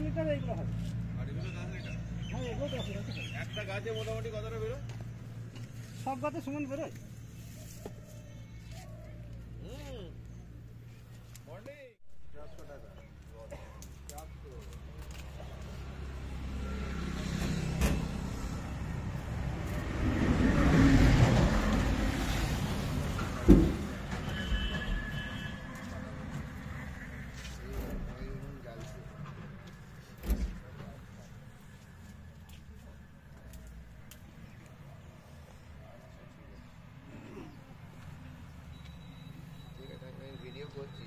Litre এইগুলো হবে। আর এগুলো 10 লিটার? হ্যাঁ, এগুলো 10 লিটার। একটা গাছে মোটামুটি কতটা বেরোয়? সব গাছে সমান বেরোয়। মর্নিং 400 টাকা। 400। ভিডিও করছি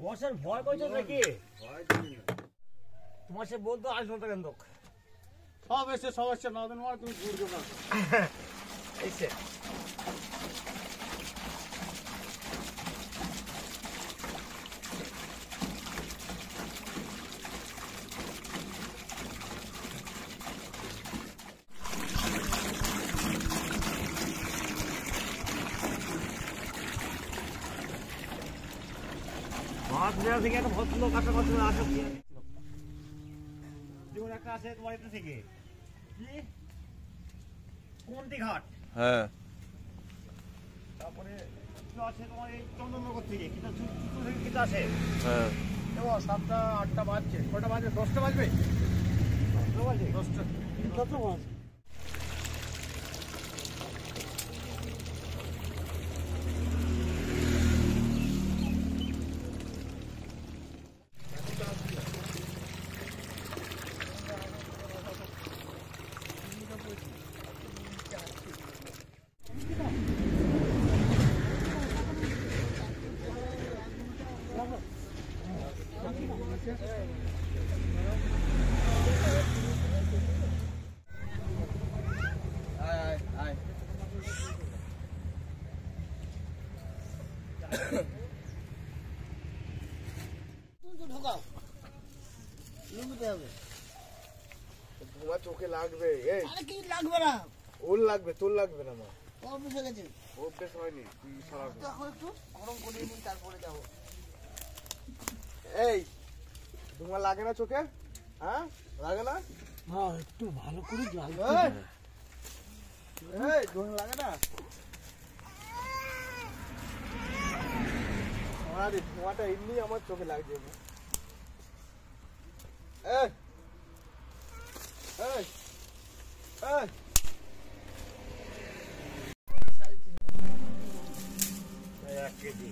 বসের ভয় করছো নাকি? তোমার সে বলতো আসলো কেন? সব এসে 9 দিন তুমি ঘুরছো না। এসে মাছ মেলা থেকে একটা ভদ্রলোক আসা করছে আসা যেমন একটা আছে তোমার এটা থেকে কি কোনটি ঘাট, হ্যাঁ, তারপরে আছে তোমার এই চন্দননগর থেকে কিন্তু চিত্র থেকে কিন্তু আসে। হ্যাঁ, 7টা 8টা বাজছে, 6টা বাজবে, 10টা বাজবে, 10টা বাজে, 10টা বাজে। ধোঁয়া চোখে লাগবে। এই কি লাগবে না, ওর লাগবে, তোর লাগবে না। মা অভ্যেস হয়ে গেছে, অভ্যেস হয়নি। তুই সারা একটু গরম করে নিই তারপরে যাবো। এই ধোঁয়া লাগে না চোখে? হ্যাঁ, লাগে না? হ্যাঁ, একটু ভালো করে জল। এই ধোঁয়া লাগে না? আরে ধোঁয়াটা এমনি আমার চোখে লাগছে। এই এই এই এক কেজি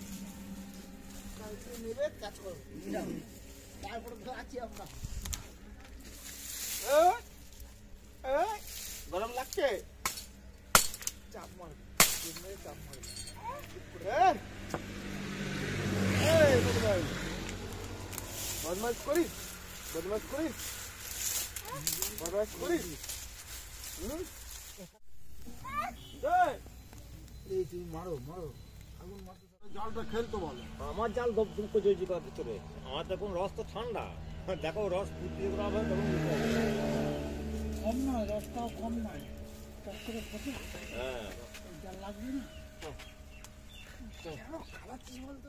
নেবে, কাজ করো, তারপরে আছি আমরা। গরম লাগছে? চাপ মারবে, চাপ মারবে। বদমাশ করিস, বদমাশ করিস, বদমাশ করিস। এই তুমি মারো মারো, আগুন মারতে জালটা খেলতো বলো। আমার জাল দুঃখ চলছে ভিতরে, আমার তো এখন রস তো ঠান্ডা, দেখো রস ফুটিয়ে দেবো আবার তখন বুঝতে হবে। কম নয়, রসটাও কম নয়, টক করে ফোটে, হ্যাঁ জাল লাগবে না। খালাচ্ছিস বলতো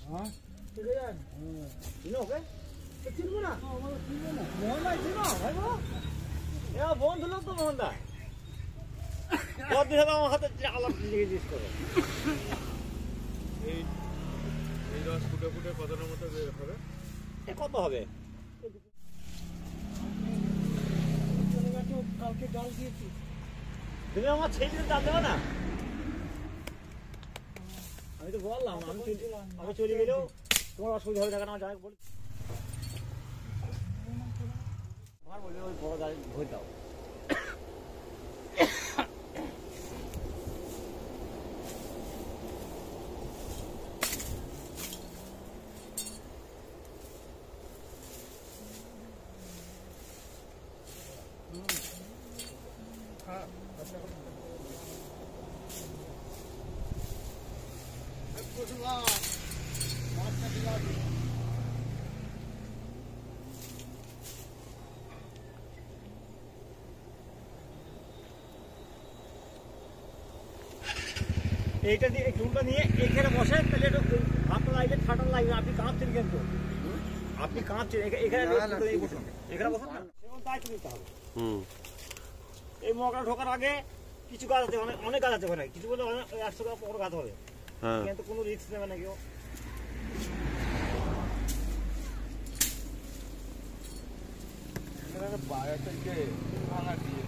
হ্যাঁ চিনো ওকে? চিনবো না আমাদের চিনবে না। মোহন ভাই চিনো ভাই বলো, বন্ধু লোক তো মোহন দা, কতদিন হবে আমার হাতে আলাপ জিজ্ঞেস করে। এই এই রস ফুটে ফুটে কতটার মতো বের হবে? এ কত হবে? চলে গেছে, কালকে জল দিয়েছি। তুমি আমার ছেলে জাল দেবে না? আমি তো বললাম আমি চলে গেলেও তোমার অসুবিধা হবে, দেখেন আমার যাই বলি। আমার বলবে ওই বড় গাড়ি ভরে দাও। এইটা দিয়ে এই চুলটা নিয়ে এখানে বসে, তাহলে একটু হাতটা লাগবে, ঠান্ডা লাগবে। আপনি কাঁপছেন কিন্তু, আপনি কাঁপছেন। এখানে বসুন, এখানে বসুন না, সেরকম দায়িত্ব নিতে হবে। এই মগটা ঢোকার আগে কিছু গাছ আছে, অনেক গাছ আছে ওখানে, কিছু বলে 100 টাকা পর গাছ হবে, কিন্তু কোনো রিস্ক নেবে না কেউ। বাইরে থেকে ভাঙা দিয়ে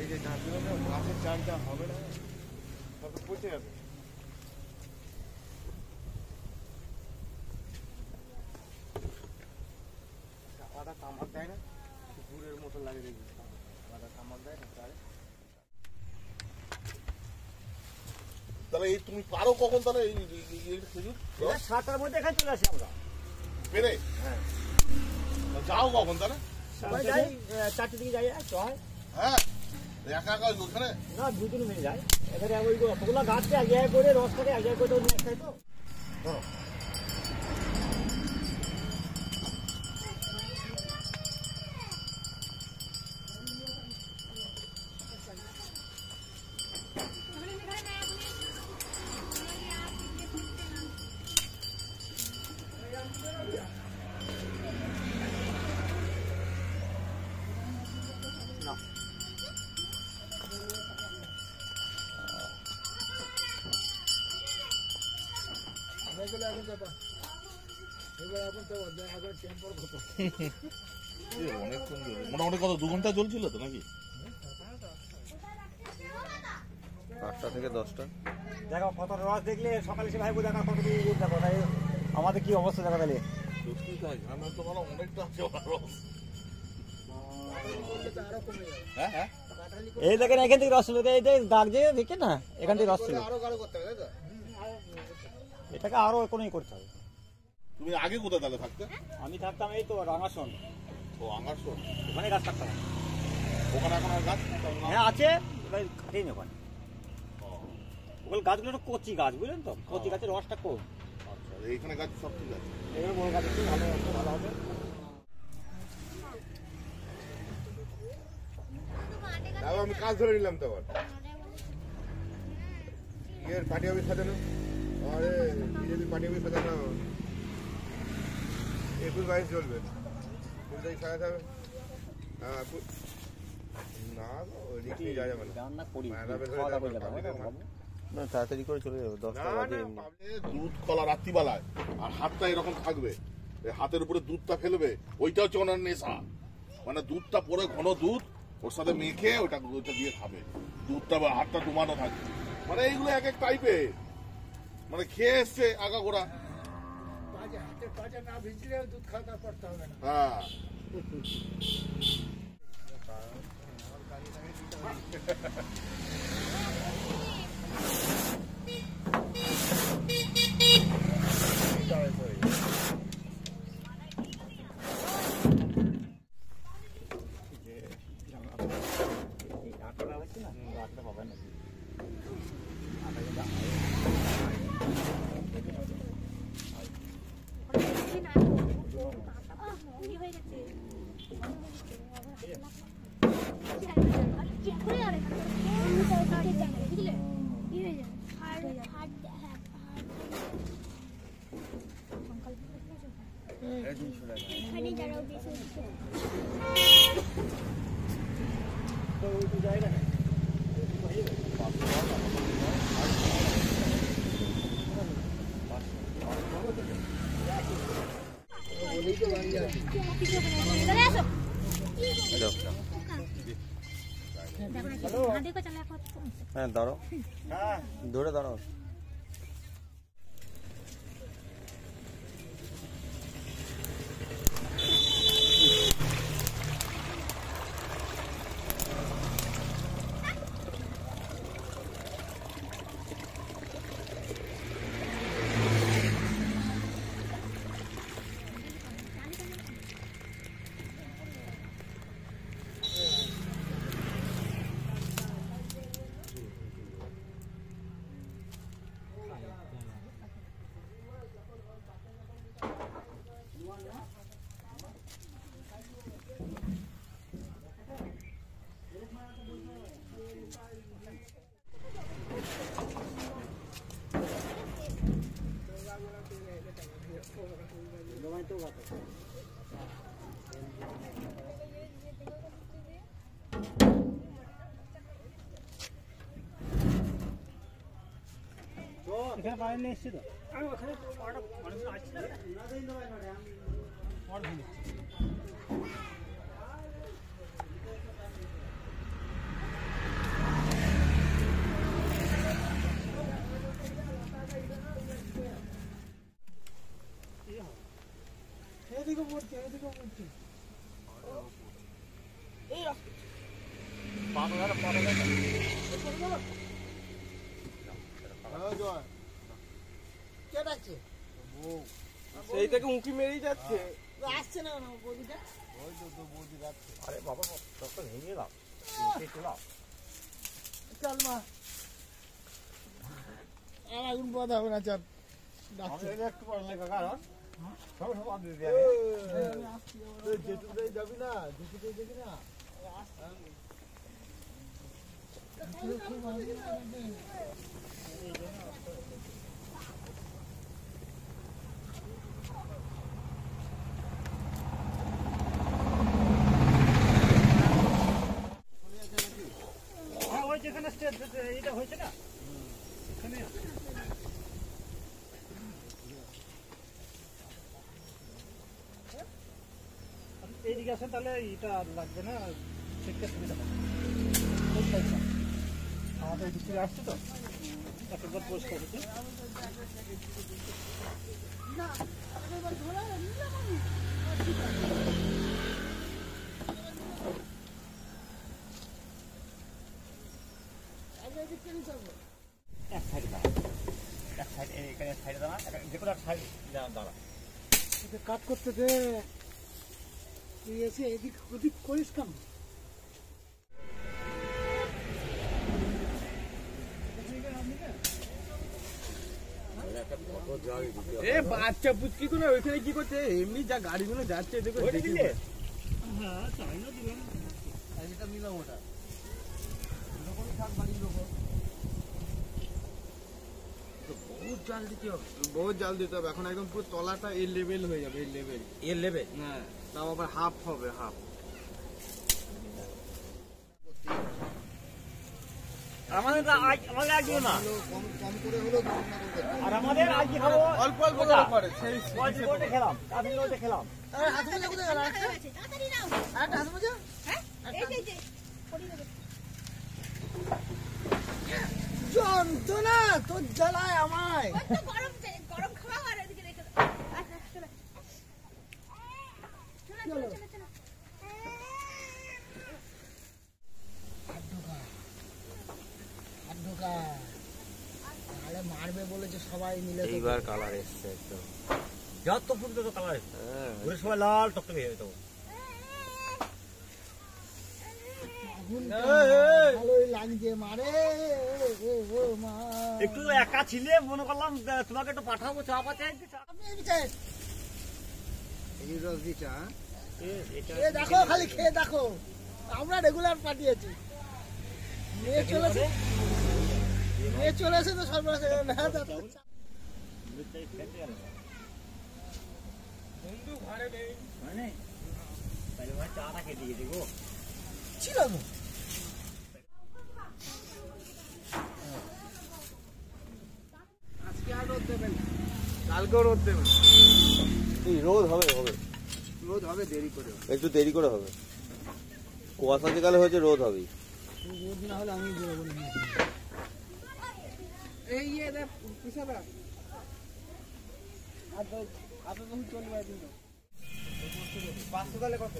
এই যে ধানগুলো গাছের চালটা হবে না, তবে পচে যাবে। আদা কামড় দেয় না, গুড়ের মতো লাগে দেখবি, আদা কামড় দেয় না চায়। তাহলে এই তুমি পারো কখন তাহলে এই খেজুর 7টার মধ্যে এখানে চলে আসি আমরা। পেরে? হ্যাঁ, যাও কখন তাহলে? সবাই যাই 4টে দিকে যাই, চয় হ্যাঁ, একা একা ওখানে না, 2-3 মিনিট যাই। এখানে ওই কতগুলো গাছকে এক জায়গায় করে রসটাকে এক জায়গায় করে নিয়ে আসতে হয় তো। ধরো। অনেকক্ষণ মোটামুটি কত 2 ঘন্টা চলছিল তো নাকি? 8টা থেকে 10টা। দেখো কত রস দেখলে সকালে সে ভাইবো, দেখা কত দিন দেখো, তাই আমাদের কি অবস্থা দেখো তাহলে। সত্যি তাই, আমার তো ভালো অনেকটা আছে রস। হ্যাঁ হ্যাঁ, এই দেখেন এখান থেকে রস ছিল, এই যে দাগ যে দেখে না, এখান থেকে রস ছিল। আরো গাঢ় করতে হবে, তাই তো? এটাকে আরো এখনই করতে হবে। তুমি আগে কোথায় তাহলে থাকতে? আমি থাকতাম এই তো রাঙাসন, ও আঙ্গারসোল, ওখানে গাছ থাকতাম। ওখানে এখন আর গাছ? হ্যাঁ আছে, এবার কাটিনি ওখানে। ওগুলো গাছগুলো একটু কচি গাছ, বুঝলেন তো, কচি গাছের রসটা কম। আচ্ছা, এইখানে গাছ সব ঠিক আছে। এগুলো বড় গাছ একটু ভালো, ভালো হবে। তাও আমি কাজ ধরে নিলাম তো আবার। ইয়ের পার্টি অফিস সাজানো, আরে বিজেপি পার্টি অফিস সাজানো 21-22 চলবে, 2 তারিখ সাজাতে হবে। হ্যাঁ, না রিক্স নিয়ে যাওয়া যাবে না। রান্না করি, মায়েরা বের খাওয়া দাওয়া হয়ে করে যাবে, যাবো, পাবলিকের না তাড়াতাড়ি করে চলে যাবো, 10টা বাজে এমনি। দুধ কলা রাত্রিবেলায় আর হাতটা এরকম থাকবে, এই হাতের উপরে দুধটা ফেলবে, ওইটা হচ্ছে ওনার নেশা। মানে দুধটা পরে ঘন দুধ ওর সাথে মেখে ওইটা দিয়ে খাবে, দুধটা বা হাতটা ডুবানো থাকবে। মানে এইগুলো এক এক টাইপের, মানে খেয়ে এসছে আগাগোড়া। হাতের পাজা না ভিজলে দুধ খাওয়া করতে হবে না। হ্যাঁ, এখানে যারা বেশি তো ওই জায়গা না চলে আসো হ্যাঁ দাঁড়াও, হ্যাঁ ধরে দাঁড়াও। এখানে বাইরে নিয়ে এসছি তো আমি ওখানে মানুষ আসছি না এদিকে পড়ছে এদিকে পড়ছে কে ডাকছে সেই থেকে উঁকি মেরেই যাচ্ছে। আসছে না বৌদিটা আরে বাবা তখন ভেঙে দাও চল মা আর আগুন পদ হবে না চল ডাকছে একটু পড়লে কাকা সব সব আনতে দিয়ে যেটুকুই যাবি না যেটুকুই দেখি না হ্যাঁ ওই যেখানে স্টেজ এটা হয়েছে না এখানে এইদিকে আসেন তাহলে এটা আর লাগবে না চেকটা সুবিধা হবে আমাদের এই দিক থেকে আসছে তো একবার পরিষ্কার হচ্ছে এক সাইডে দাঁড়া এক সাইড এখানে সাইডে দাঁড়া যে কোনো এক সাইড দাঁড়া কাজ করতে দে তুই এসে এদিক ওদিক করিস কেন বাচ্চা পুচকি গুলো ওইখানে কি করছে? এমনি যা গাড়িগুলো যাচ্ছে দেখো হ্যাঁ তাই না দিলাম এটা নিলাম ওটা বহুত জাল দিতে হবে এখন, একদম পুরো তলাটা এই লেভেল হয়ে যাবে, এই লেভেল এর লেবে হ্যাঁ, তাও আবার হাফ হবে, হাফ। আমাদের আমাদের আগে না কম কম করে হলেও আর আমাদের আজকে খাবো অল্প অল্প করে সেই ওইটা খেলাম আমি ওইটা খেলাম হাত মোজা কোথায় গেল তাড়াতাড়ি নাও একটা হাত মোজা হ্যাঁ এই যে পড়িয়ে দেবে যন্ত্রণা তোর জ্বালায় আমায় কত গরম গরম খাওয়া আর এদিকে রেখে দাও আচ্ছা চলো চলো চলো চলো তাহলে মারবে বলেছে সবাই মিলে এইবার কালার এসছে একদম। যত ফুল তত কালার হ্যাঁ, ঘুরে সবাই লাল টকটকে হয়ে যেত ভালোই লাগছে মারে ও মা একটু একা ছিলে মনে করলাম তোমাকে একটু পাঠাবো চা পাতে আপনি এই বিচার এই রস দিটা খেয়ে দেখো খালি খেয়ে দেখো আমরা রেগুলার পাঠিয়েছি মেয়ে চলেছে তো সর্বনাশ বন্ধু ঘরে নেই মানে তাহলে ভাই চাটা কেটে দিয়ে দেবো ছিল তো আজকে আর রোদ দেবেন কালকেও রোদ দেবেন রোদ হবে হবে রোদ হবে দেরি করে একটু দেরি করে হবে কুয়াশা যেকালে হয়েছে রোদ হবে রোদ না হলে আমি বলে বলি এই দেখ পিছাবা আর যখন চলবে কিন্তু 500 তাহলে কত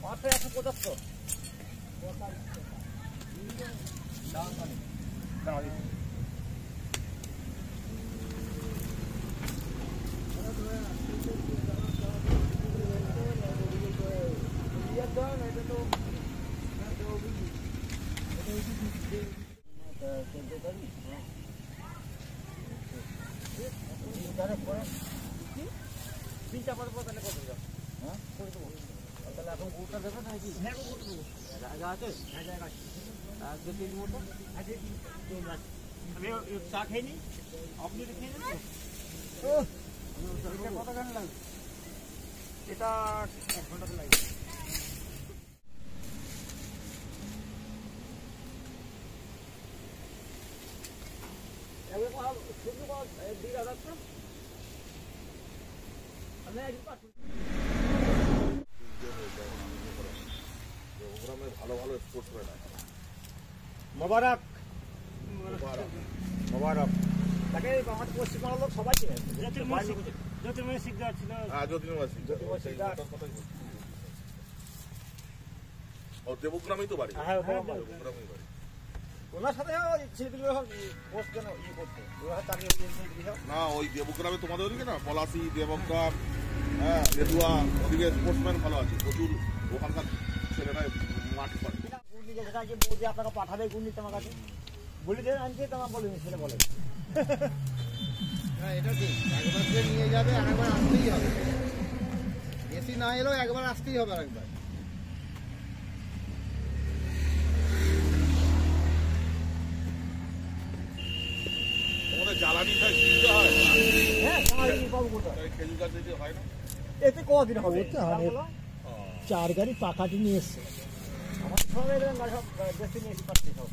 175 তিনটা পর তাহলে কত হ্যাঁ করে দেবো তাহলে এখন গুড়টা দেবে না কি হ্যাঁ গুড় দেবো জায়গা আছে হ্যাঁ জায়গা আছে আর 2-3 মতো আছে আমি চা খাইনি আপনি খেয়ে নেন তো এটা কতখানি লাগবে এটা 1 ঘন্টা লাগবে একবার শুধু দিকে আদারটা ভালো ভালো স্পোর্টসম্যান আছে মোবারক মোবারক তাকে আমাদের পশ্চিমবঙ্গের লোক সবাই চিনে জ্যোতির্ময় শিকদার ছিল হ্যাঁ জ্যোতির্ময় শিকদার ও দেবগ্রামেই তো বাড়ি হ্যাঁ দেবগ্রামেই বাড়ি ওনার সাথে শিল্পীগুলো পোস্ট কেন ইয়ে করতো ওরা চাকরি না ওই দেবগ্রামে তোমাদের ওদিকে না পলাশি দেবগ্রাম হ্যাঁ লেদুয়া ওদিকে স্পোর্টসম্যান ভালো আছে প্রচুর ওখানকার ছেলেরা মাঠ করে গুন্ডি যেটা যে বলছে আপনাকে পাঠাবে গুন্ডি তোমার কাছে বলি দেন আনছে তোমার বলেনি ছেলে বলে হ্যাঁ এটা ঠিক একবার যে নিয়ে যাবে আরেকবার আসতেই হবে এসি না এলেও একবার আসতেই হবে আরেকবার তোমাদের জ্বালানি খাই কিনতে হয় হ্যাঁ পাবো কোথায় খেজুর গাছ দিতে হয় না এতে কদিন হবে 4 গাড়ি পাকাটি নিয়ে এসছে আমার সবাই গাড়ি সব দেশে নিয়ে এসে পাচ্ছে সব